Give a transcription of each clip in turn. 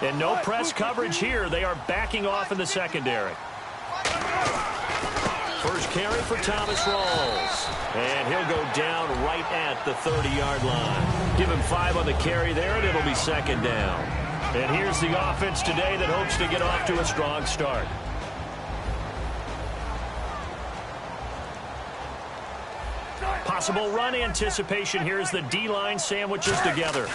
And no press coverage here. They are backing off in the secondary. First carry for Thomas Rawls. And he'll go down right at the 30-yard line. Give him 5 on the carry there, and it'll be second down. And here's the offense today that hopes to get off to a strong start. Possible run anticipation here as the D-line sandwiches together.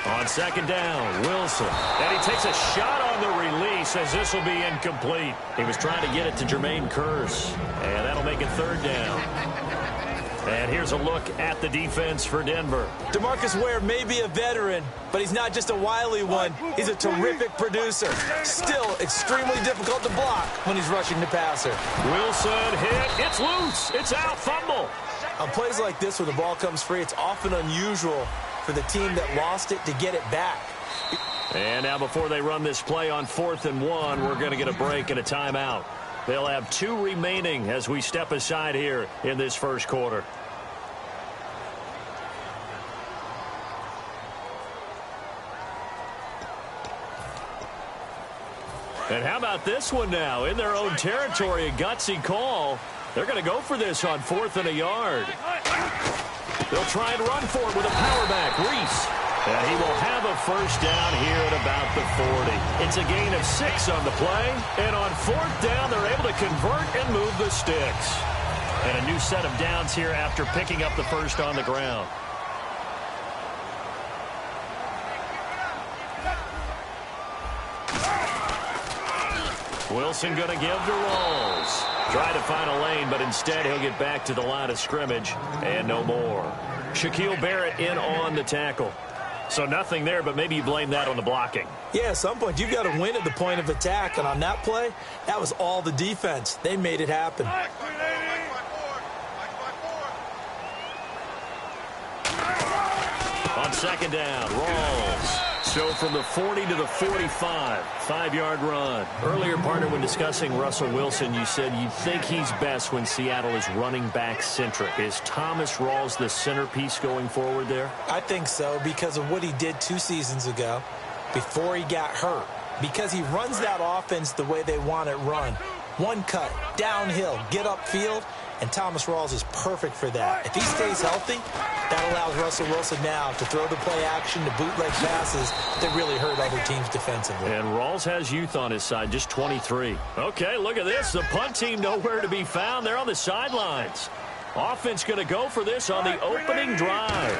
On second down, Wilson. And he takes a shot on the release as this will be incomplete. He was trying to get it to Jermaine Kearse. And that'll make it third down. And here's a look at the defense for Denver. DeMarcus Ware may be a veteran, but he's not just a wily one. He's a terrific producer. Still extremely difficult to block when he's rushing the passer. Wilson hit. It's loose. It's out. Fumble. On plays like this where the ball comes free, it's often unusual for the team that lost it to get it back. And now before they run this play on 4th and 1, we're going to get a break and a timeout. They'll have 2 remaining as we step aside here in this first quarter. And how about this one now? In their own territory, a gutsy call. They're going to go for this on 4th and a yard. They'll try and run for it with a power back, Reese. And he will have a first down here at about the 40. It's a gain of 6 on the play. And on 4th down, they're able to convert and move the sticks. And a new set of downs here after picking up the first on the ground. Wilson going to give to Rawls. Try to find a lane, but instead he'll get back to the line of scrimmage and no more. Shaquille Barrett in on the tackle. So nothing there, but maybe you blame that on the blocking. Yeah, at some point you've got to win at the point of attack, and on that play, that was all the defense. They made it happen. On second down, Rawls. So from the 40 to the 45, 5-yard run. Earlier, partner, when discussing Russell Wilson, you said you think he's best when Seattle is running back centric. Is Thomas Rawls the centerpiece going forward there? I think so because of what he did 2 seasons ago before he got hurt. Because he runs that offense the way they want it run. One cut, downhill, get upfield, and Thomas Rawls is perfect for that. If he stays healthy, that allows Russell Wilson now to throw the play action, to bootleg passes that really hurt other teams defensively. And Rawls has youth on his side, just 23. Okay, look at this. The punt team nowhere to be found. They're on the sidelines. Offense going to go for this on the opening drive.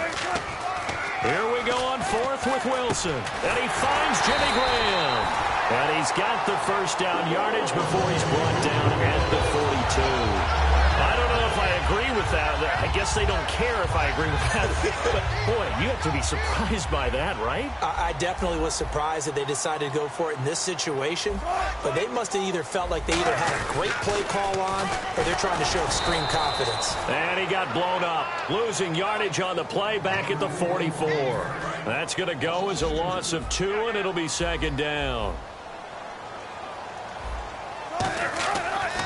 Here we go on 4th with Wilson. And he finds Jimmy Graham. And he's got the first down yardage before he's brought down at the 42. I don't know if I agree with that. I guess they don't care if I agree with that. But, boy, you have to be surprised by that, right? I definitely was surprised that they decided to go for it in this situation. But they must have either felt like they either had a great play call on or they're trying to show extreme confidence. And he got blown up, losing yardage on the play back at the 44. That's going to go as a loss of 2, and it'll be second down.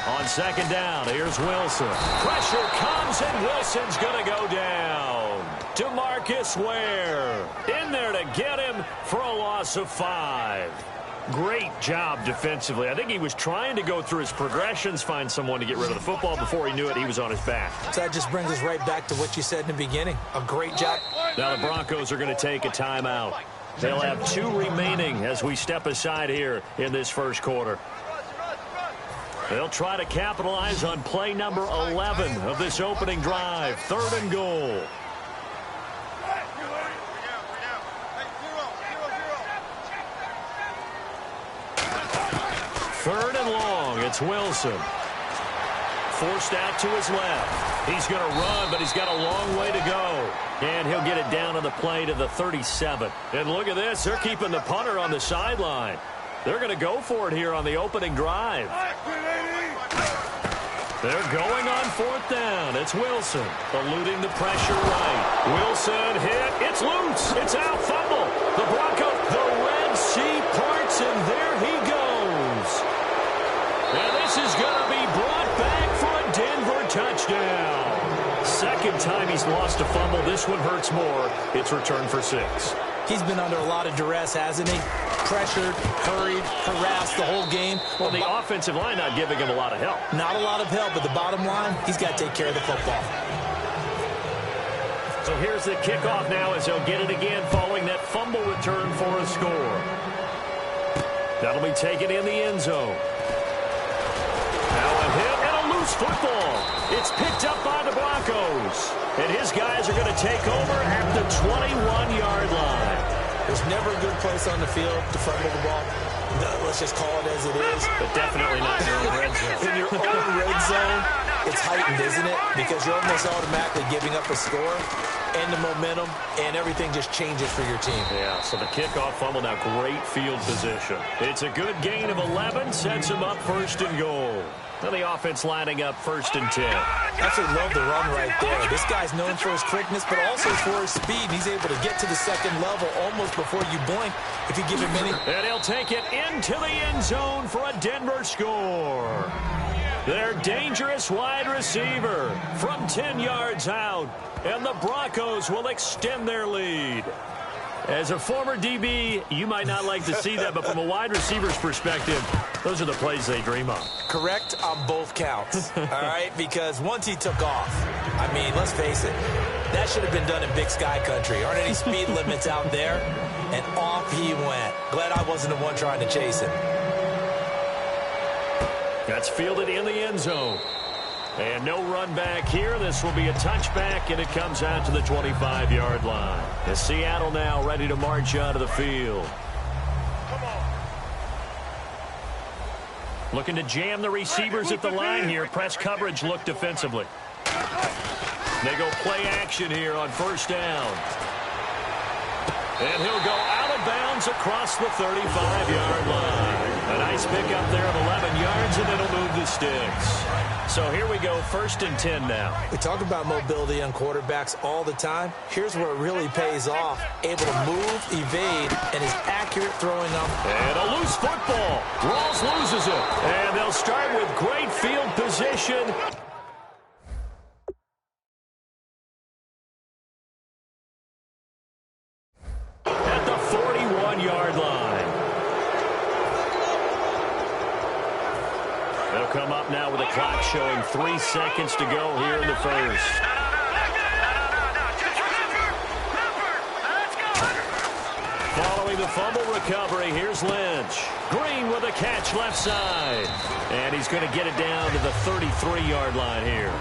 On second down, here's Wilson. Pressure comes, and Wilson's going to go down. DeMarcus Ware in there to get him for a loss of 5. Great job defensively. I think he was trying to go through his progressions, find someone to get rid of the football. Before he knew it, he was on his back. So that just brings us right back to what you said in the beginning. A great job. Now the Broncos are going to take a timeout. They'll have 2 remaining as we step aside here in this first quarter. They'll try to capitalize on play number 11 of this opening drive. 3rd and goal. Third and long. It's Wilson. Forced out to his left. He's going to run, but he's got a long way to go. And he'll get it down on the play to the 37. And look at this. They're keeping the punter on the sideline. They're going to go for it here on the opening drive. They're going on 4th down. It's Wilson eluding the pressure right. Wilson hit. It's loose. It's out. Fumble. The Broncos, the Red Sea parts, and there he goes. And this is going to be brought back for a Denver touchdown. Second time he's lost a fumble. This one hurts more. It's returned for 6. He's been under a lot of duress, hasn't he? Pressured, hurried, harassed the whole game. Well, the offensive line not giving him a lot of help. Not a lot of help, but the bottom line, he's got to take care of the football. So here's the kickoff now as he'll get it again following that fumble return for a score. That'll be taken in the end zone. Now a hit and a loose football. It's picked up by the Broncos. And his guys are going to take over at the 21-yard line. There's never a good place on the field to fumble the ball. Let's just call it as it is. But definitely not in your own red zone. In your own red zone, it's heightened, isn't it? Because you're almost automatically giving up a score and the momentum, and everything just changes for your team. Yeah, so the kickoff fumble now, great field position. It's a good gain of 11, sets him up 1st and goal. Now the offense lining up 1st and 10. Absolutely love the run right there. This guy's known for his quickness, but also for his speed. He's able to get to the second level almost before you blink if you give him any. And he'll take it into the end zone for a Denver score. Their dangerous wide receiver from 10 yards out. And the Broncos will extend their lead. As a former DB, you might not like to see that, but from a wide receiver's perspective, those are the plays they dream of. Correct on both counts, all right? Because once he took off, I mean, let's face it, that should have been done in Big Sky Country. Aren't any speed limits out there? And off he went. Glad I wasn't the one trying to chase him. That's fielded in the end zone. And no run back here. This will be a touchback, and it comes out to the 25-yard line. As Seattle now ready to march onto the field. Looking to jam the receivers at the line here. Press coverage look defensively. They go play action here on 1st down. And he'll go out of bounds across the 35-yard line. A nice pickup there of 11 yards, and it'll move the sticks. So here we go, 1st and 10 now. We talk about mobility on quarterbacks all the time. Here's where it really pays off. Able to move, evade, and is accurate throwing up. And a loose football. Rawls loses it. And they'll start with great field position. At the 41-yard line. They'll come up now with a clock showing 3 seconds to go here in the first. Following the fumble recovery, here's Lynch. Green with a catch left side. And he's going to get it down to the 33-yard line here.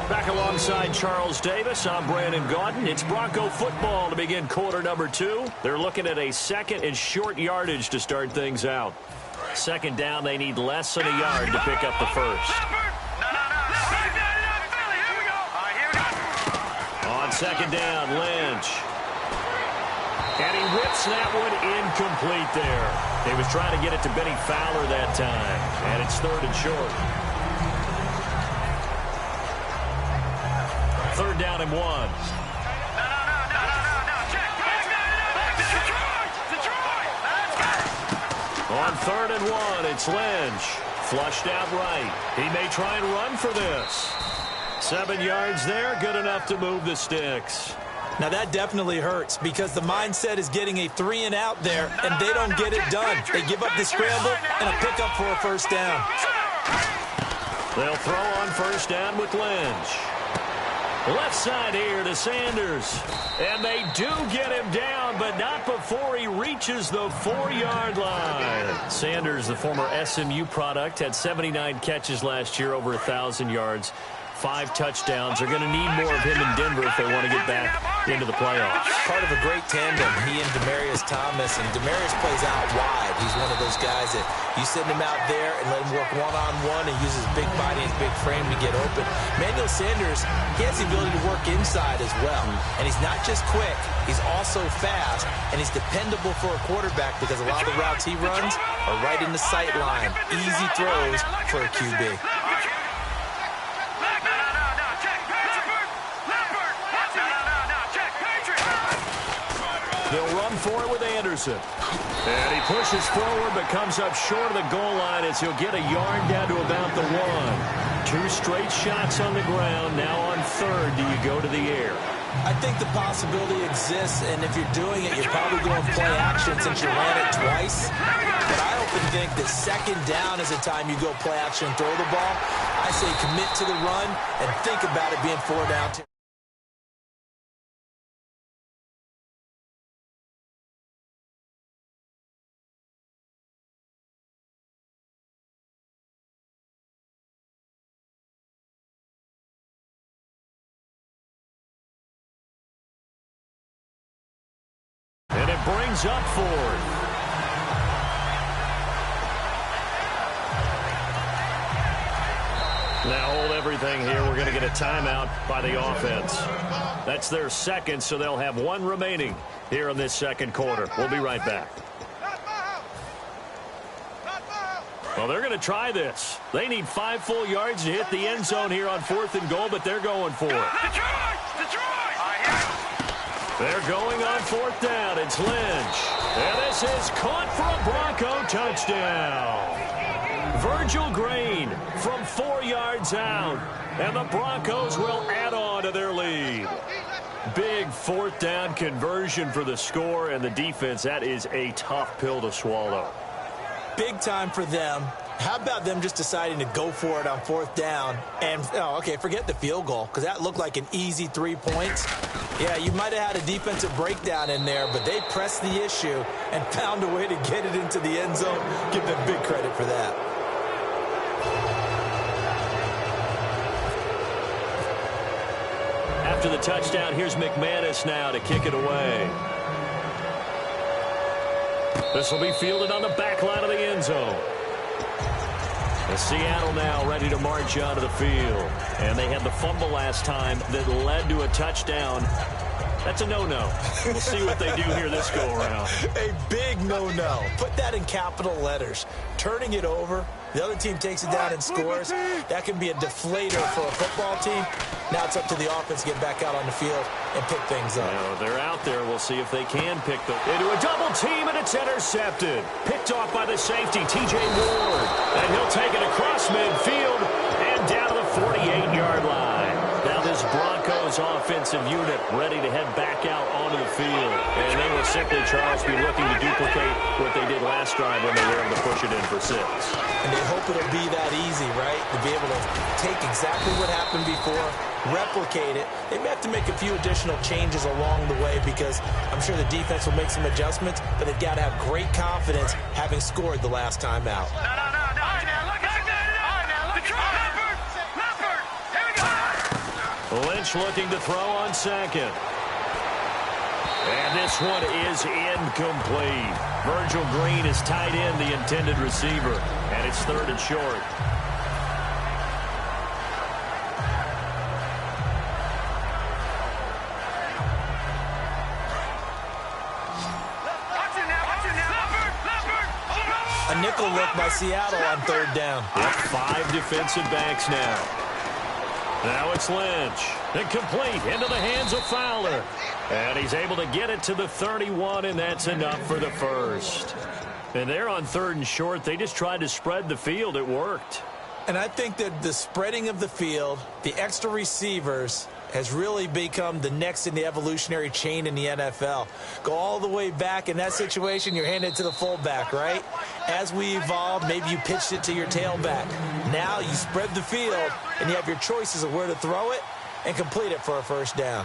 Back alongside Charles Davis, I'm Brandon Gaudin. It's Bronco football to begin quarter number 2. They're looking at a 2nd and short yardage to start things out. 2nd down, they need less than a yard to pick up the first. On 2nd down, Lynch. And he whips that one incomplete there. He was trying to get it to Benny Fowler that time. And it's 3rd and short. 3rd down and 1. On 3rd and 1, it's Lynch. Flushed out right. He may try and run for this. 7 yards there, good enough to move the sticks. Now that definitely hurts because the mindset is getting a 3 and out there, and they don't get it done. They give up the scramble and a pickup for a 1st down. They'll throw on 1st down with Lynch. Left side here to Sanders. And they do get him down, but not before he reaches the 4-yard line. Sanders, the former SMU product, had 79 catches last year, over 1,000 yards. 5 touchdowns. They're going to need more of him in Denver if they want to get back into the playoffs. Part of a great tandem, he and Demaryius Thomas. And Demaryius plays out wide. He's one of those guys that you send him out there and let him work one-on-one and use his big body and his big frame to get open. Emmanuel Sanders, he has the ability to work inside as well. And he's not just quick, he's also fast, and he's dependable for a quarterback because a lot of the routes he runs are right in the sight line. Easy throws for a QB. They'll run for it with Anderson. And he pushes forward but comes up short of the goal line as he'll get a yard down to about the 1. 2 straight shots on the ground. Now on 3rd, do you go to the air? I think the possibility exists, and if you're doing it, you're probably going play action since you ran it twice. But I often think that second down is the time you go play action and throw the ball. I say commit to the run and think about it being 4 down. And it brings up 4th. Now hold everything here. We're going to get a timeout by the offense. That's their second, so they'll have 1 remaining here in this second quarter. We'll be right back. Well, they're going to try this. They need 5 full yards to hit the end zone here on 4th and goal, but they're going for it. They're going on 4th down. It's Lynch. And this is caught for a Bronco touchdown. Virgil Green from 4 yards out. And the Broncos will add on to their lead. Big 4th down conversion for the score, and the defense, that is a tough pill to swallow. Big time for them. How about them just deciding to go for it on 4th down? And, forget the field goal, because that looked like an easy 3 points. Yeah, you might have had a defensive breakdown in there, but they pressed the issue and found a way to get it into the end zone. Give them big credit for that. After the touchdown, here's McManus now to kick it away. This will be fielded on the back line of the end zone. Seattle now ready to march onto the field. And they had the fumble last time that led to a touchdown. That's a no-no. We'll see what they do here this go-around. A big no-no. Put that in capital letters. Turning it over, the other team takes it down and scores. That can be a deflator for a football team. Now it's up to the offense to get back out on the field and pick things up. Now, they're out there. We'll see if they can pick them into a double team, and it's intercepted. Picked off by the safety, T.J. Ward. And he'll take it across midfield and down to the 48-yard line. Now this Broncos offensive unit ready to head back out onto the field. And they will simply, Charles, be looking to duplicate what they did last drive when they were able to push it in for 6. And they hope it'll be that easy, right? To be able to take exactly what happened before, replicate it. They may have to make a few additional changes along the way because I'm sure the defense will make some adjustments, but they've got to have great confidence having scored the last time out. Lynch looking to throw on second. And this one is incomplete. Virgil Green is tied in, the intended receiver. And it's 3rd and short. A nickel look by Seattle on 3rd down. Yep, 5 defensive backs now. Now it's Lynch. Incomplete into the hands of Fowler. And he's able to get it to the 31, and that's enough for the first. And they're on 3rd and short. They just tried to spread the field. It worked. And I think that the spreading of the field, the extra receivers, has really become the next in the evolutionary chain in the NFL. Go all the way back. In that situation, you're handed it to the fullback, right? As we evolved, maybe you pitched it to your tailback. Now you spread the field, and you have your choices of where to throw it and complete it for a first down.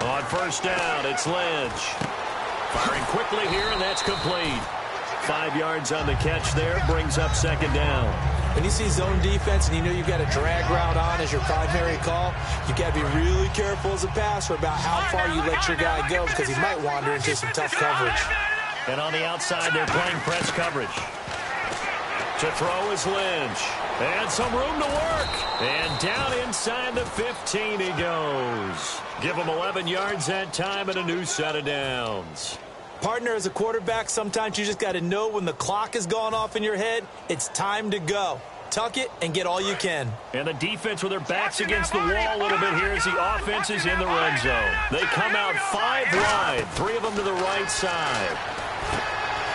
On first down, it's Lynch. Firing quickly here, and that's complete. 5 yards on the catch there, brings up 2nd down. When you see zone defense and you know you've got a drag route on as your primary call, you've got to be really careful as a passer about how far you let your guy go because he might wander into some tough coverage. And on the outside, they're playing press coverage. To throw is Lynch. And some room to work. And down inside the 15 he goes. Give him 11 yards that time and a new set of downs. Partner, as a quarterback, sometimes you just got to know when the clock has gone off in your head, it's time to go. Tuck it and get all you can. And the defense with their backs against the wall a little bit here as the offense is in the red zone. They come out 5 wide, 3 of them to the right side.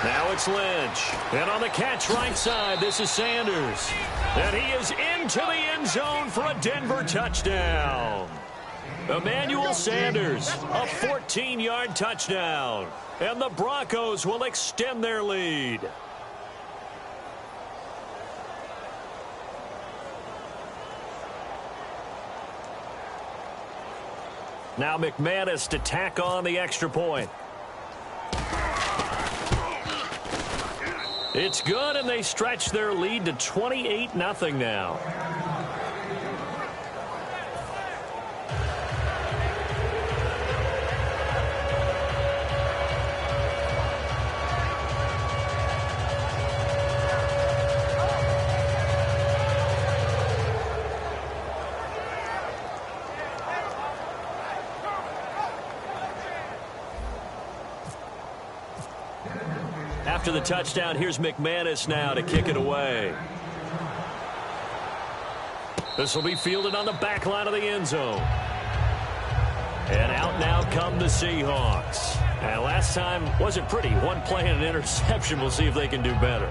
Now it's Lynch. And on the catch right side, this is Sanders. And he is into the end zone for a Denver touchdown. Emmanuel Sanders, a 14-yard touchdown. And the Broncos will extend their lead. Now McManus to tack on the extra point. It's good, and they stretch their lead to 28-0 now. After the touchdown, here's McManus now to kick it away. This will be fielded on the back line of the end zone. And out now come the Seahawks. And last time wasn't pretty. One play and an interception. We'll see if they can do better.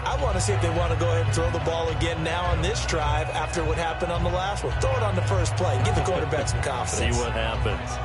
I want to see if they want to go ahead and throw the ball again now on this drive after what happened on the last one. Throw it on the first play. Give the quarterback some confidence. See what happens.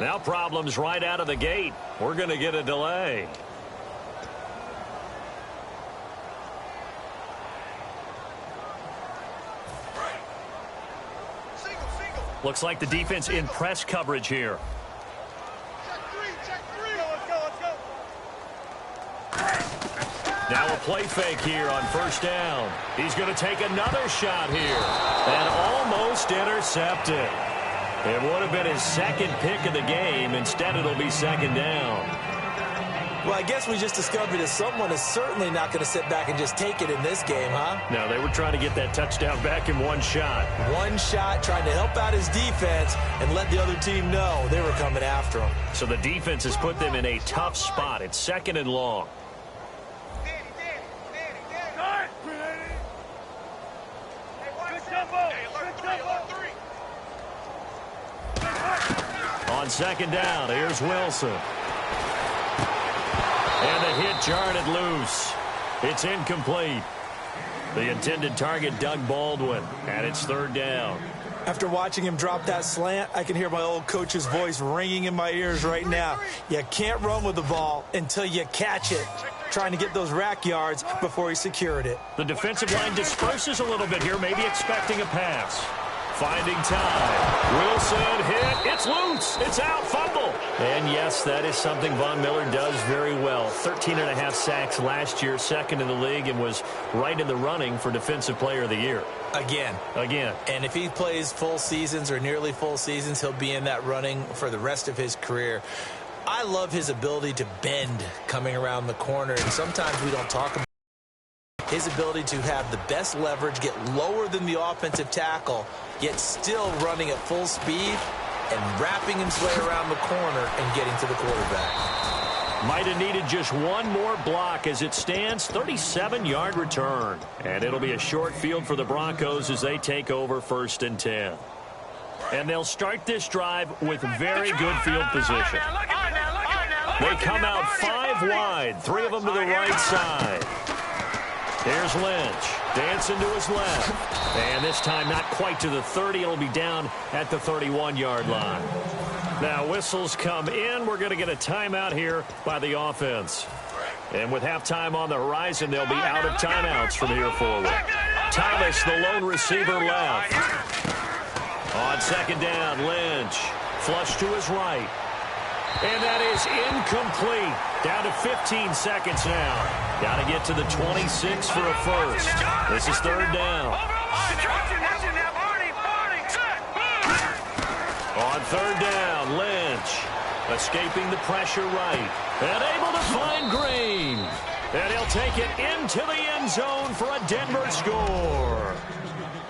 Now problems right out of the gate. We're going to get a delay. Looks like the defense in press coverage here. Now a play fake here on first down. He's going to take another shot here. And almost intercepted. It would have been his second pick of the game. Instead, it'll be second down. Well, I guess we just discovered that someone is certainly not going to sit back and just take it in this game, huh? No, they were trying to get that touchdown back in one shot. One shot, trying to help out his defense and let the other team know they were coming after him. So the defense has put them in a tough spot. It's second and long. On second down, here's Wilson. And the hit jarred it loose. It's incomplete. The intended target, Doug Baldwin, and it's third down. After watching him drop that slant, I can hear my old coach's voice ringing in my ears right now. You can't run with the ball until you catch it. Trying to get those rack yards before he secured it. The defensive line disperses a little bit here, maybe expecting a pass. Finding time. Wilson hit. It's loose. It's out. Fumble. And yes, that is something Von Miller does very well. 13.5 sacks last year, second in the league, and was right in the running for Defensive Player of the Year. Again. And if he plays full seasons or nearly full seasons, he'll be in that running for the rest of his career. I love his ability to bend coming around the corner, and sometimes we don't talk about his ability to have the best leverage, get lower than the offensive tackle, yet still running at full speed and wrapping his way around the corner and getting to the quarterback. Might have needed just one more block as it stands. 37-yard return. And it'll be a short field for the Broncos as they take over 1st and 10. And they'll start this drive with very good field position. They come out 5 wide, 3 of them to the right side. Here's Lynch, dancing to his left. And this time not quite to the 30. It'll be down at the 31-yard line. Now whistles come in. We're going to get a timeout here by the offense. And with halftime on the horizon, they'll be out of timeouts from here forward. Thomas, the lone receiver, left. On second down, Lynch. Flush to his right. And that is incomplete. Down to 15 seconds now. Got to get to the 26 for a first. This is third down. On third down, Lynch escaping the pressure right and able to find Green. And he'll take it into the end zone for a Denver score.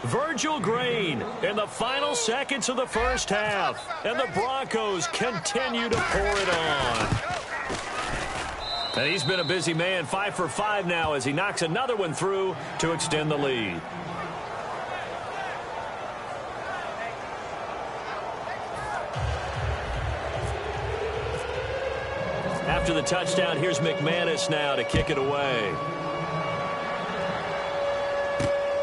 Virgil Green in the final seconds of the first half. And the Broncos continue to pour it on. And he's been a busy man, 5 for 5 now as he knocks another one through to extend the lead. After the touchdown, here's McManus now to kick it away.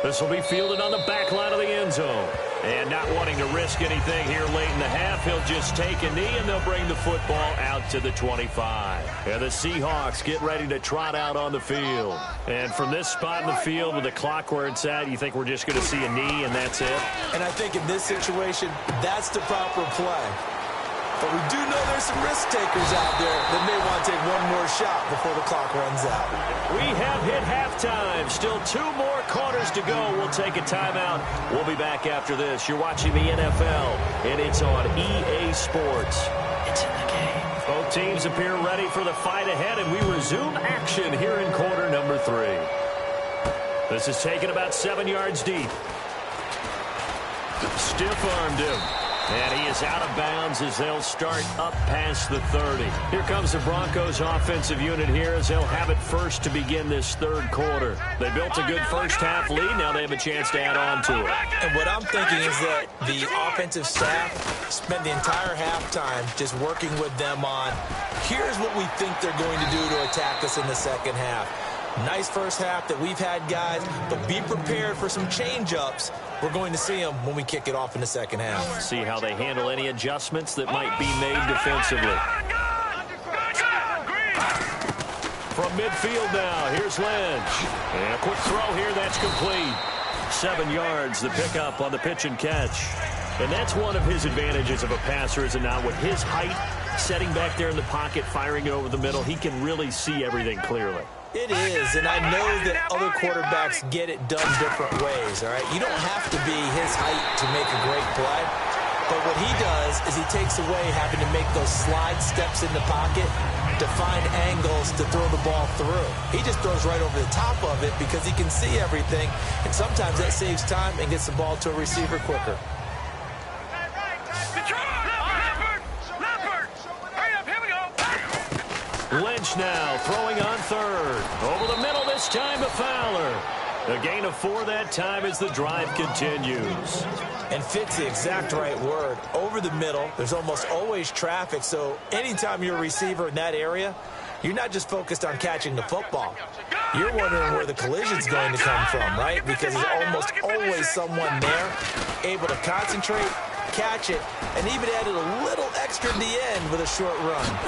This will be fielded on the back line of the end zone. And not wanting to risk anything here late in the half, he'll just take a knee and they'll bring the football out to the 25. And the Seahawks get ready to trot out on the field. And from this spot in the field with the clock where it's at, you think we're just going to see a knee and that's it? And I think in this situation, that's the proper play. But we do know there's some risk takers out there that may want to take one more shot before the clock runs out. We have hit halftime. Still 2 more quarters to go. We'll take a timeout. We'll be back after this. You're watching the NFL, and it's on EA Sports. It's in the game. Both teams appear ready for the fight ahead, and we resume action here in quarter number 3. This is taken about 7 yards deep. Stiff-armed him. And he is out of bounds as they'll start up past the 30. Here comes the Broncos offensive unit here as they'll have it first to begin this third quarter. They built a good first half lead. Now they have a chance to add on to it. And what I'm thinking is that the offensive staff spent the entire halftime just working with them on, here's what we think they're going to do to attack us in the second half. Nice first half that we've had, guys, but be prepared for some change-ups. We're going to see them when we kick it off in the second half. See how they handle any adjustments that might be made defensively. From midfield now, here's Lynch. And a quick throw here, that's complete. 7 yards, the pickup on the pitch and catch. And that's one of his advantages of a passer, is it not? With his height, setting back there in the pocket, firing it over the middle, he can really see everything clearly. It is, and I know that other quarterbacks get it done different ways, all right? You don't have to be his height to make a great play, but what he does is he takes away having to make those slide steps in the pocket to find angles to throw the ball through. He just throws right over the top of it because he can see everything, and sometimes that saves time and gets the ball to a receiver quicker. Lynch now throwing on third. Over the middle this time to Fowler. A gain of 4 that time as the drive continues. And fit's the exact right word. Over the middle, there's almost always traffic, so anytime you're a receiver in that area, you're not just focused on catching the football. You're wondering where the collision's going to come from, right? Because there's almost always someone there able to concentrate, catch it, and even added a little extra in the end with a short run.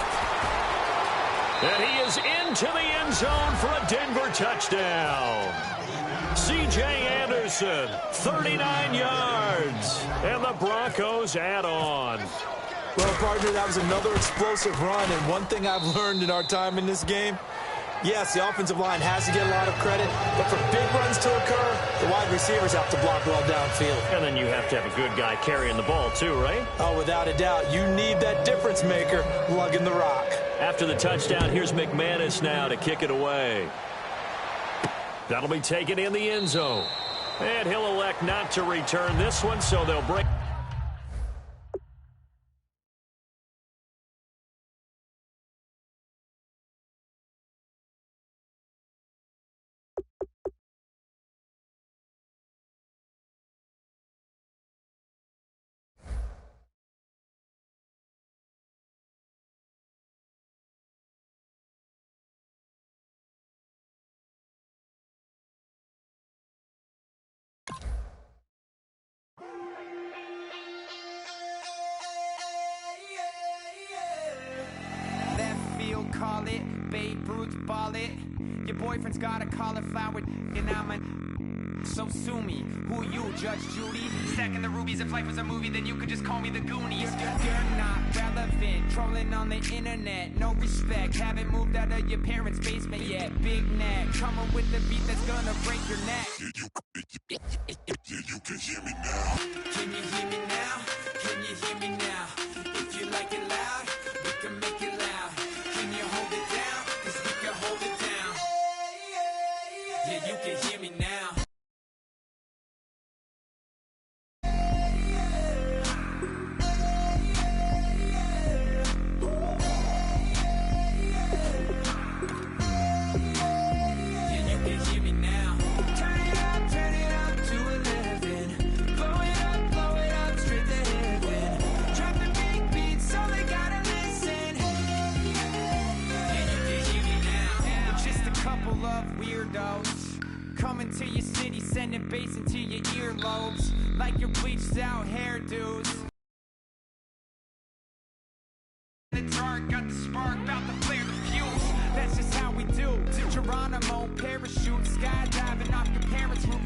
And he is into the end zone for a Denver touchdown. C.J. Anderson, 39 yards. And the Broncos add on. Well, partner, that was another explosive run. And one thing I've learned in our time in this game, yes, the offensive line has to get a lot of credit, but for big runs to occur, the wide receivers have to block well downfield. And then you have to have a good guy carrying the ball too, right? Oh, without a doubt. You need that difference maker lugging the rock. After the touchdown, here's McManus now to kick it away. That'll be taken in the end zone. And he'll elect not to return this one, so they'll break. Call it, Babe Ruth ball it. Your boyfriend's got a cauliflower, and I'm so sue me. Who you, Judge Judy? Stacking the rubies. If life was a movie, then you could just call me the Goonies. You're not relevant, trolling on the internet. No respect, haven't moved out of your parents' basement yet. Big neck, coming with the beat that's gonna break your neck. You can hear me now. Can you hear me now? Can you hear me now? moving to your city, sending bass into your earlobes, like your bleached out hairdos. The dark got the spark, about to flare the fuse. That's just how we do. To Geronimo, parachute, skydiving off your parents' roof.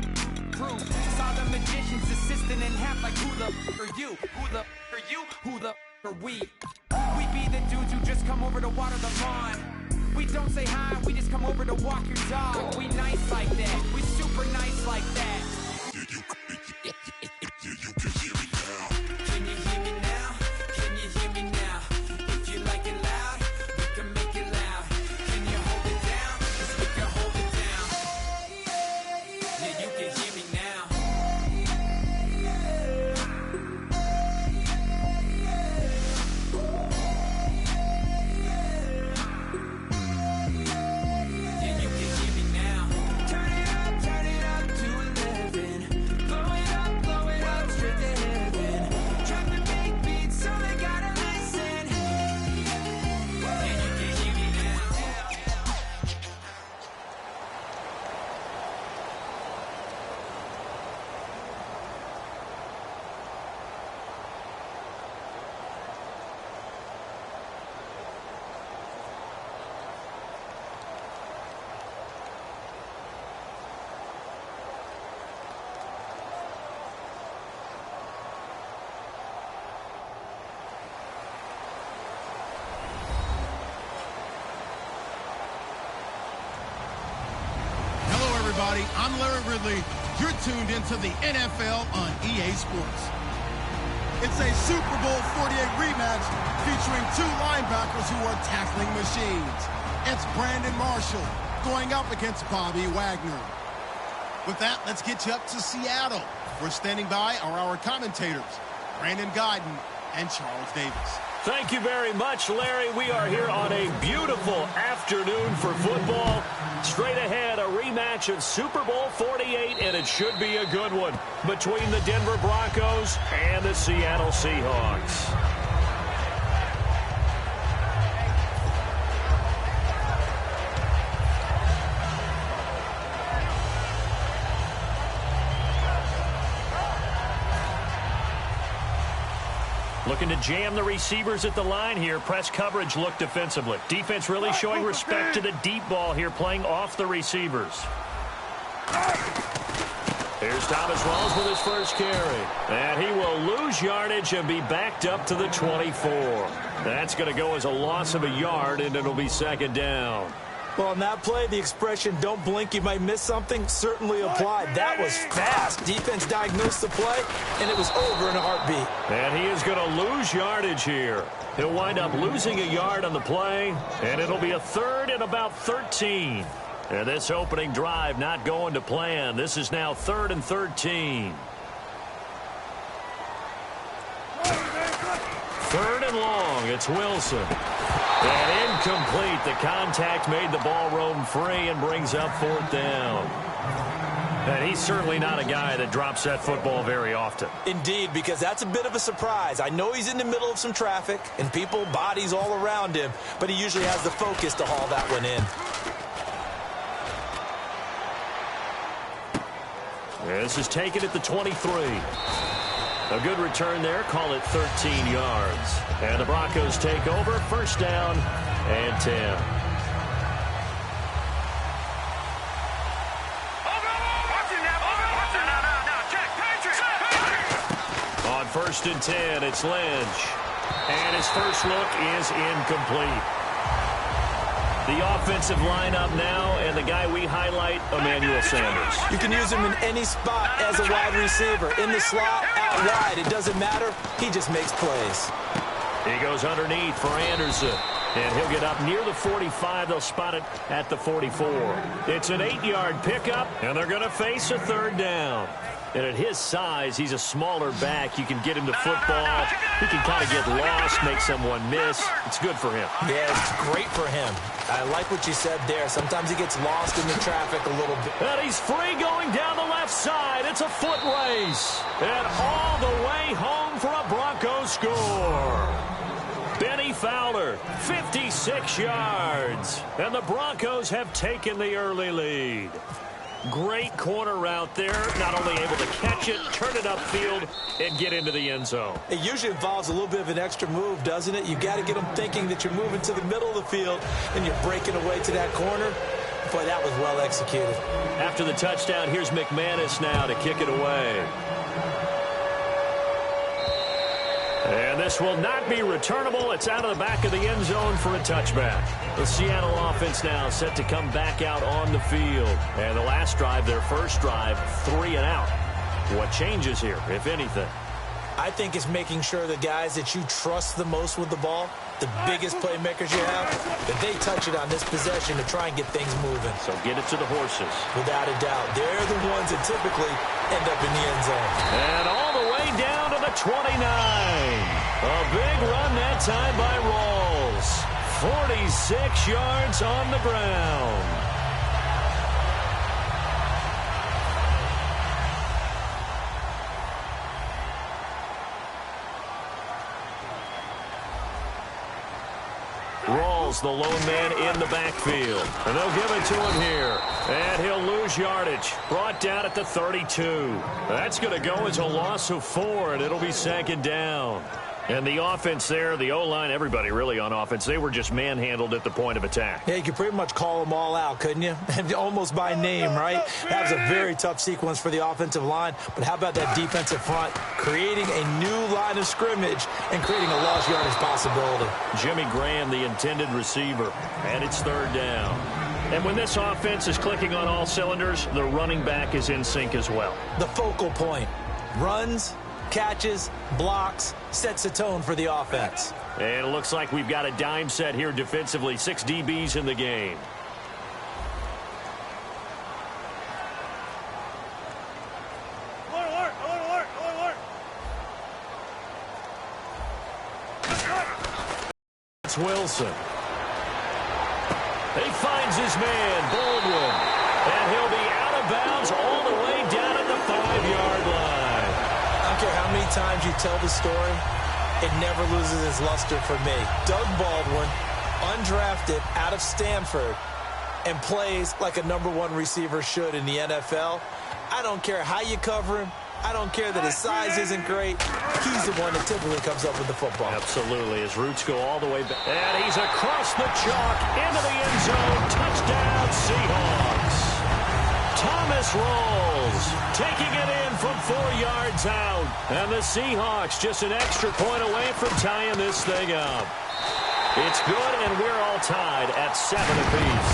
Saw the magician's assistant in half, like who the are you? Who the are you? Who the are we? We be the dudes who just come over to water the lawn. We don't say hi, we just come over to walk your dog. We nice like that, we super nice like that. Can you hear me now? Can you hear me now? If you like it loud, we can make it loud. Can you hold it down? 'Cause we can hold it down. Yeah, you can hear me now. Yeah, you can hear me now. Turn it up to 11. Blow it up straight to heaven. Drop the big beat so they gotta listen. Yeah, you can hear me now. Hello, everybody. I'm Larry Ridley. You're tuned into the NFL on EA Sports. It's a Super Bowl 48 rematch featuring two linebackers who are tackling machines. It's Brandon Marshall going up against Bobby Wagner. With that, let's get you up to Seattle. We're standing by are our commentators, Brandon Guyton and Charles Davis. Thank you very much, Larry. We are here on a beautiful afternoon for football. Straight ahead, a rematch of Super Bowl 48, and it should be a good one between the Denver Broncos and the Seattle Seahawks. Looking to jam the receivers at the line here. Press coverage look defensively. Defense really showing respect to the deep ball here, playing off the receivers. Here's Thomas Rawls with his first carry. And he will lose yardage and be backed up to the 24. That's going to go as a loss of a yard, and it'll be second down. Well, on that play, the expression, don't blink, you might miss something, certainly applied. That was fast. Defense diagnosed the play, and it was over in a heartbeat. And he is going to lose yardage here. He'll wind up losing a yard on the play, and it'll be a third and about 13. And this opening drive not going to plan. This is now 3rd and 13. 3rd and long. It's Wilson. And incomplete. The contact made the ball roam free and brings up 4th down. And he's certainly not a guy that drops that football very often. Indeed, because that's a bit of a surprise. I know he's in the middle of some traffic and people, bodies all around him, but he usually has the focus to haul that one in. This is taken at the 23. A good return there. Call it 13 yards. And the Broncos take over. First down and 10. On 1st and 10, it's Lynch. And his first look is incomplete. The offensive lineup now, and the guy we highlight, Emmanuel Sanders. You can use him in any spot as a wide receiver. In the slot, out wide. It doesn't matter. He just makes plays. He goes underneath for Anderson. And he'll get up near the 45. They'll spot it at the 44. It's an 8-yard pickup, and they're going to face a 3rd down. And at his size, he's a smaller back. You can get him the football. He can kind of get lost, make someone miss. It's good for him. Yeah, it's great for him. I like what you said there. Sometimes he gets lost in the traffic a little bit. And he's free going down the left side. It's a foot race. And all the way home for a Broncos score. Benny Fowler, 56 yards. And the Broncos have taken the early lead. Great corner route there. Not only able to catch it, turn it upfield, and get into the end zone. It usually involves a little bit of an extra move, doesn't it? You got to get them thinking that you're moving to the middle of the field and you're breaking away to that corner. Boy, that was well executed. After the touchdown, here's McManus now to kick it away. And this will not be returnable. It's out of the back of the end zone for a touchback. The Seattle offense now set to come back out on the field. And the last drive, their first drive, 3 and out. What changes here, if anything? I think it's making sure the guys that you trust the most with the ball, the biggest playmakers you have, that they touch it on this possession to try and get things moving. So get it to the horses. Without a doubt. They're the ones that typically end up in the end zone. And all the way down to the 29. A big run that time by Rawls. 46 yards on the ground. Rawls, the lone man in the backfield. And they'll give it to him here. And he'll lose yardage. Brought down at the 32. That's going to go as a loss of 4, and it'll be 2nd down. And the offense there, the O-line, everybody really on offense, they were just manhandled at the point of attack. Yeah, you could pretty much call them all out, couldn't you? Almost by name, right? That was a very tough sequence for the offensive line. But how about that defensive front creating a new line of scrimmage and creating a lost yardage possibility? Jimmy Graham, the intended receiver, and it's 3rd down. And when this offense is clicking on all cylinders, the running back is in sync as well. The focal point. Runs, catches, blocks, sets the tone for the offense. And it looks like we've got a dime set here defensively. 6 DBs in the game. Alert, alert, alert, alert, alert. It's Wilson. He finds his man, Baldwin. And he'll be out of bounds all the way down at the 5-yard line. I don't care how many times you tell the story, it never loses its luster for me. Doug Baldwin, undrafted out of Stanford, and plays like a #1 receiver should in the NFL. I don't care how you cover him. I don't care that his size isn't great. He's the one that typically comes up with the football. Absolutely. His roots go all the way back. And he's across the chalk into the end zone. Touchdown, Seahawks. Thomas Rawls taking it in from 4 yards out. And the Seahawks just an extra point away from tying this thing up. It's good, and we're all tied at 7 apiece.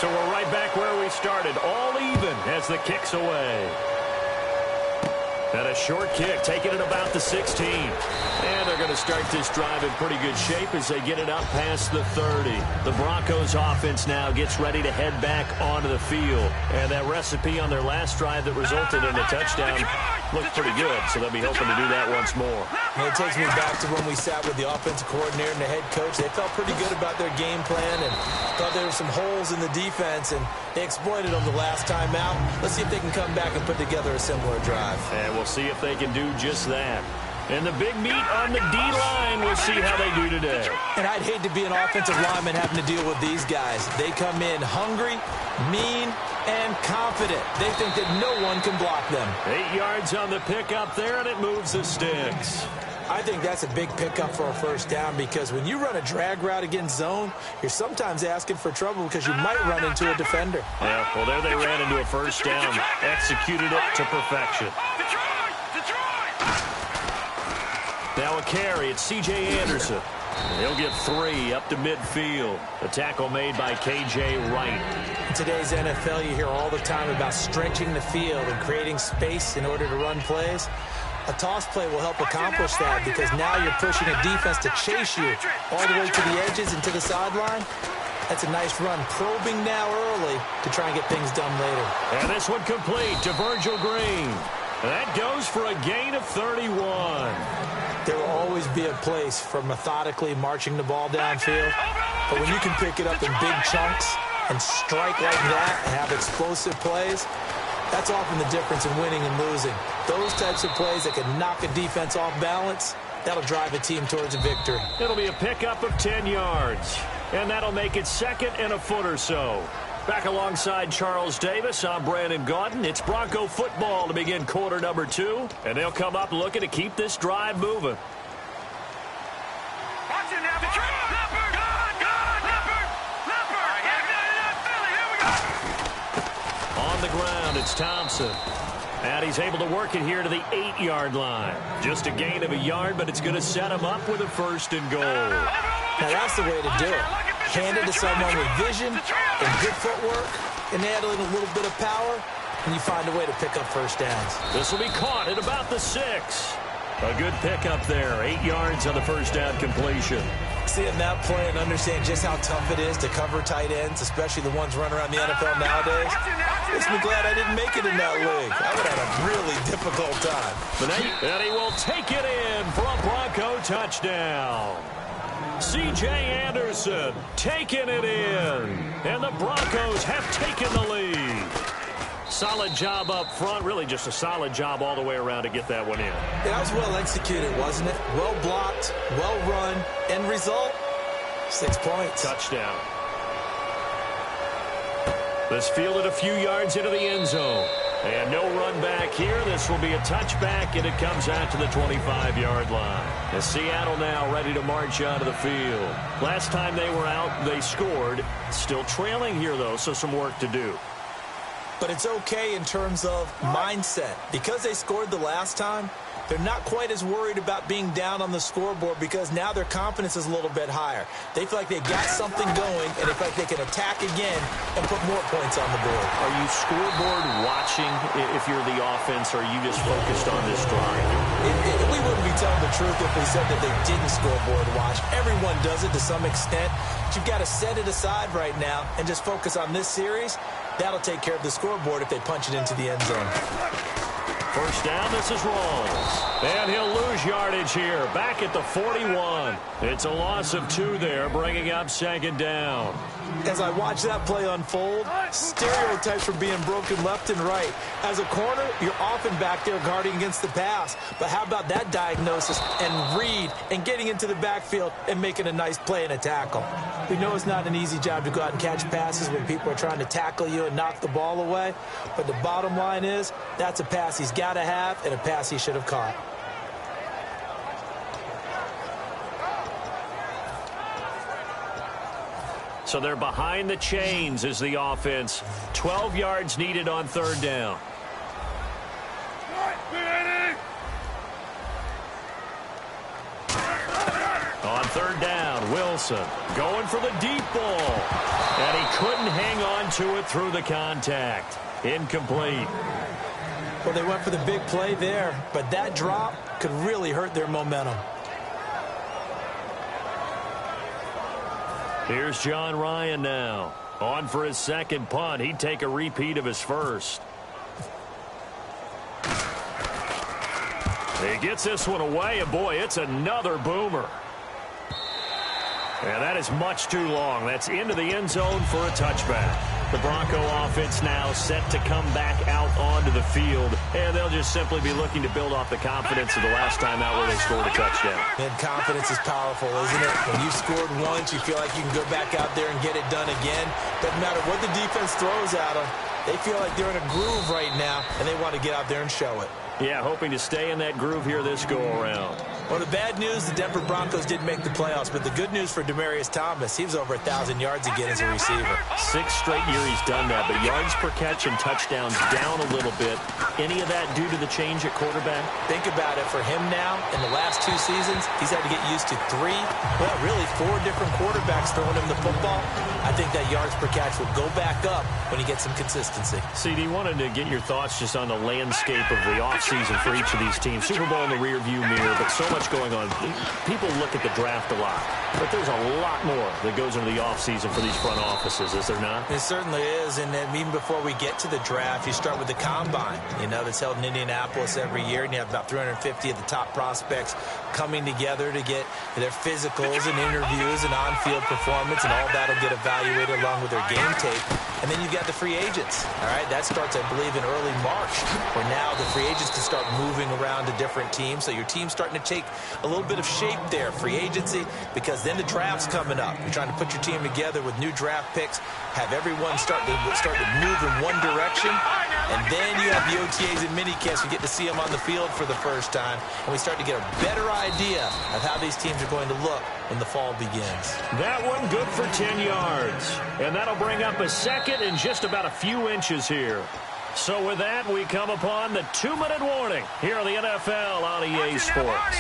So we're right back where we started, all even as the kick's away. And a short kick, taking it about the 16. And they're going to start this drive in pretty good shape as they get it up past the 30. The Broncos offense now gets ready to head back onto the field. And that recipe on their last drive that resulted in a touchdown looked pretty good, so they'll be hoping to do that once more. And it takes me back to when we sat with the offensive coordinator and the head coach. They felt pretty good about their game plan and thought there were some holes in the defense, and they exploited them the last time out. Let's see if they can come back and put together a similar drive. And we'll see if they can do just that. And the big meat on the D-line, we'll see how they do today. And I'd hate to be an offensive lineman having to deal with these guys. They come in hungry, mean, and confident. They think that no one can block them. 8 yards on the pickup there, and it moves the sticks. I think that's a big pickup for a first down because when you run a drag route against zone, you're sometimes asking for trouble because you might run into a defender. Yeah, well, there they ran into a first down. Executed it to perfection. Now a carry, it's C.J. Anderson. He'll get 3 up to midfield. The tackle made by K.J. Wright. In today's NFL, you hear all the time about stretching the field and creating space in order to run plays. A toss play will help accomplish that because now you're pushing a defense to chase you all the way to the edges and to the sideline. That's a nice run, probing now early to try and get things done later. And this one complete to Virgil Green. That goes for a gain of 31. There will always be a place for methodically marching the ball downfield. But when you can pick it up in big chunks and strike like that and have explosive plays, that's often the difference in winning and losing. Those types of plays that can knock a defense off balance, that'll drive a team towards a victory. It'll be a pickup of 10 yards. And that'll make it 2nd and a foot or so. Back alongside Charles Davis, I'm Brandon Gaudin. It's Bronco football to begin quarter number 2. And they'll come up looking to keep this drive moving. Watch it now. Leopard. Here we go. On the ground, it's Thompson. And he's able to work it here to the 8-yard line. Just a gain of a yard, but it's going to set him up with a 1st and goal. Now, that's the way to do it. Hand it to someone with vision and good footwork, and add in a little bit of power, and you find a way to pick up first downs. This will be caught at about the 6. A good pickup there. 8 yards on the first down completion. Seeing that play and understand just how tough it is to cover tight ends, especially the ones running around the NFL nowadays, makes me glad I didn't make it in that league. I would have had a really difficult time. And he will take it in for a Bronco touchdown. C.J. Anderson taking it in. And the Broncos have taken the lead. Solid job up front. Really just a solid job all the way around to get that one in. That was well executed, wasn't it? Well blocked, well run. End result, 6 points. Touchdown. This fielded a few yards into the end zone. And no run back here. This will be a touchback, and it comes out to the 25-yard line. As Seattle now ready to march onto the field. Last time they were out, they scored. Still trailing here, though, so some work to do. But it's okay in terms of mindset. Because they scored the last time, they're not quite as worried about being down on the scoreboard because now their confidence is a little bit higher. They feel like they got something going, and they feel like they can attack again and put more points on the board. Are you scoreboard watching if you're the offense, or are you just focused on this drive? We wouldn't be telling the truth if we said that they didn't scoreboard watch. Everyone does it to some extent. But you've got to set it aside right now and just focus on this series. That'll take care of the scoreboard if they punch it into the end zone. First down, this is Rawls. And he'll lose yardage here, back at the 41. It's a loss of 2 there, bringing up 2nd down. As I watch that play unfold, stereotypes were being broken left and right. As a corner, you're often back there guarding against the pass. But how about that diagnosis and read and getting into the backfield and making a nice play and a tackle? We know it's not an easy job to go out and catch passes when people are trying to tackle you and knock the ball away. But the bottom line is, that's a pass he's got to have and a pass he should have caught. So they're behind the chains as the offense. 12 yards needed on 3rd down. On 3rd down, Wilson going for the deep ball. And he couldn't hang on to it through the contact. Incomplete. Well, they went for the big play there, but that drop could really hurt their momentum. Here's John Ryan now. On for his 2nd punt. He'd take a repeat of his first. He gets this one away, and boy, it's another boomer. And that is much too long. That's into the end zone for a touchback. The Bronco offense now set to come back out onto the field, and they'll just simply be looking to build off the confidence of the last time out where they scored a touchdown. And confidence is powerful, isn't it? When you scored once, you feel like you can go back out there and get it done again. Doesn't matter what the defense throws at them. They feel like they're in a groove right now, and they want to get out there and show it. Yeah, hoping to stay in that groove here this go-around. Well, the bad news, the Denver Broncos didn't make the playoffs, but the good news for Demaryius Thomas, he was over 1,000 yards again as a receiver. 6 straight years he's done that, but yards per catch and touchdowns down a little bit. Any of that due to the change at quarterback? Think about it. For him now, in the last 2 seasons, he's had to get used to 3, well, really 4 different quarterbacks throwing him the football. I think that yards per catch will go back up when he gets some consistency. CD, wanted to get your thoughts just on the landscape of the offseason for each of these teams. Super Bowl in the rearview mirror, but so much going on. People look at the draft a lot, but there's a lot more that goes into the offseason for these front offices, is there not? It certainly is, and then even before we get to the draft, you start with the combine, that's held in Indianapolis every year, and you have about 350 of the top prospects coming together to get their physicals and interviews and on-field performance, and all that will get evaluated along with their game tape. And then you've got the free agents, all right? That starts, I believe, in early March, where now the free agents can start moving around to different teams, so your team's starting to take a little bit of shape there, free agency, because then the draft's coming up. You're trying to put your team together with new draft picks, have everyone start to move in one direction, and then you have the OTAs and minicamps. You get to see them on the field for the first time, and we start to get a better idea of how these teams are going to look when the fall begins. That one good for 10 yards, and that'll bring up a second and just about a few inches here. So with that, we come upon the 2-minute warning here on the NFL on EA Sports.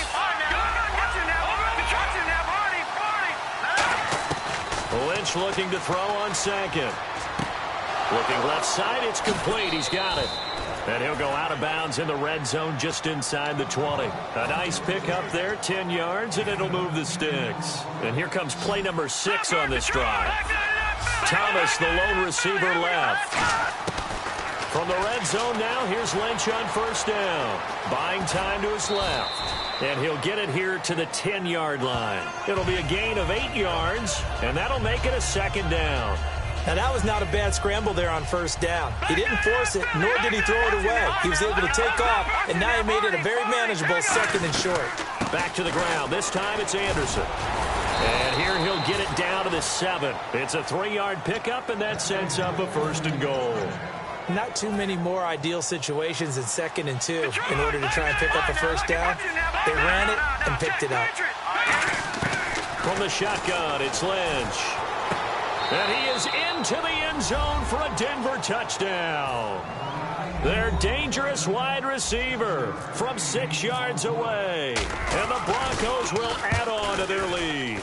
Lynch looking to throw on second. Looking left side, it's complete. He's got it. And he'll go out of bounds in the red zone just inside the 20. A nice pick up there, 10 yards, and it'll move the sticks. And here comes play number 6 on this drive. Thomas, the lone receiver, left. From the red zone now, here's Lynch on first down. Buying time to his left. And he'll get it here to the 10-yard line. It'll be a gain of 8 yards, and that'll make it a second down. Now, that was not a bad scramble there on first down. He didn't force it, nor did he throw it away. He was able to take off, and now he made it a very manageable second and short. Back to the ground. This time it's Anderson. And here he'll get it down to the 7. It's a 3-yard pickup, and that sets up a first and goal. Not too many more ideal situations in 2nd and 2 in order to try and pick up a first down. They ran it and picked it up. From the shotgun, it's Lynch. And he is into the end zone for a Denver touchdown. Their dangerous wide receiver from 6 yards away. And the Broncos will add on to their lead.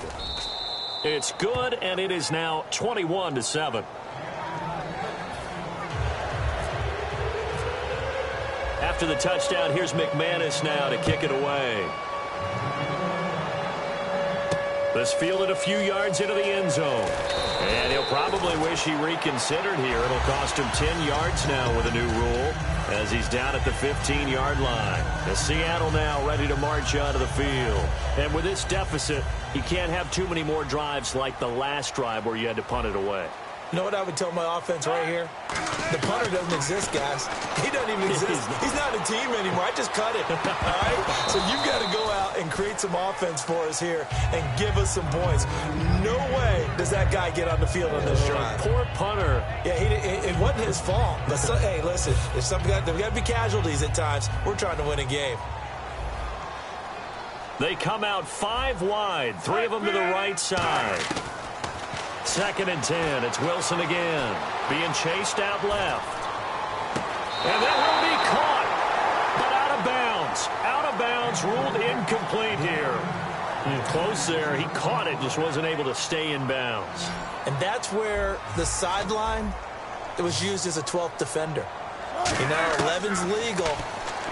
It's good, and it is now 21-7. After the touchdown, here's McManus now to kick it away. This fielded a few yards into the end zone. And he'll probably wish he reconsidered here. It'll cost him 10 yards now with a new rule as he's down at the 15-yard line. And Seattle now ready to march out of the field. And with this deficit, you can't have too many more drives like the last drive where you had to punt it away. You know what I would tell my offense right here? The punter doesn't exist, guys. He doesn't even exist. He's not a team anymore. I just cut it. All right? So you've got to go out and create some offense for us here and give us some points. No way does that guy get on the field on this drive. Poor punter. Yeah, it wasn't his fault. But hey, listen, there's got to be casualties at times. We're trying to win a game. They come out 5 wide, 3 of them to the right side. 2nd and 10. It's Wilson again. Being chased out left. And that will be caught. But out of bounds. Out of bounds. Ruled incomplete here. Close there. He caught it. Just wasn't able to stay in bounds. And that's where the sideline, it was used as a 12th defender. You know, 11's legal.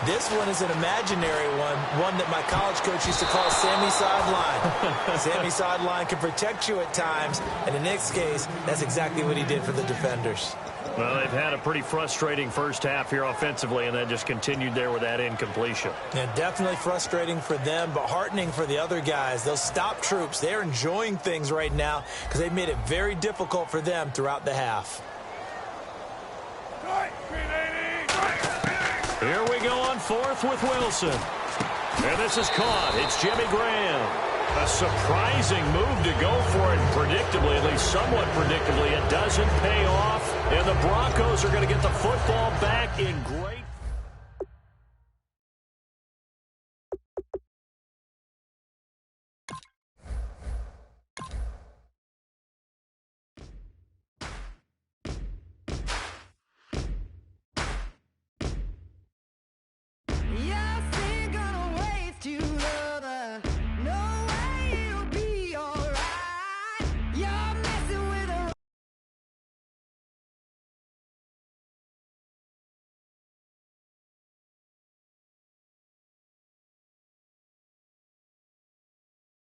This one is an imaginary one that my college coach used to call Sammy Sideline. Sammy Sideline can protect you at times, and in this case, that's exactly what he did for the defenders. Well, they've had a pretty frustrating first half here offensively, and then just continued there with that incompletion. Yeah, definitely frustrating for them, but heartening for the other guys. Those stop troops, they're enjoying things right now because they've made it very difficult for them throughout the half. Here we go on 4th with Wilson. And this is caught. It's Jimmy Graham. A surprising move to go for it predictably, at least somewhat predictably. It doesn't pay off, and the Broncos are going to get the football back in great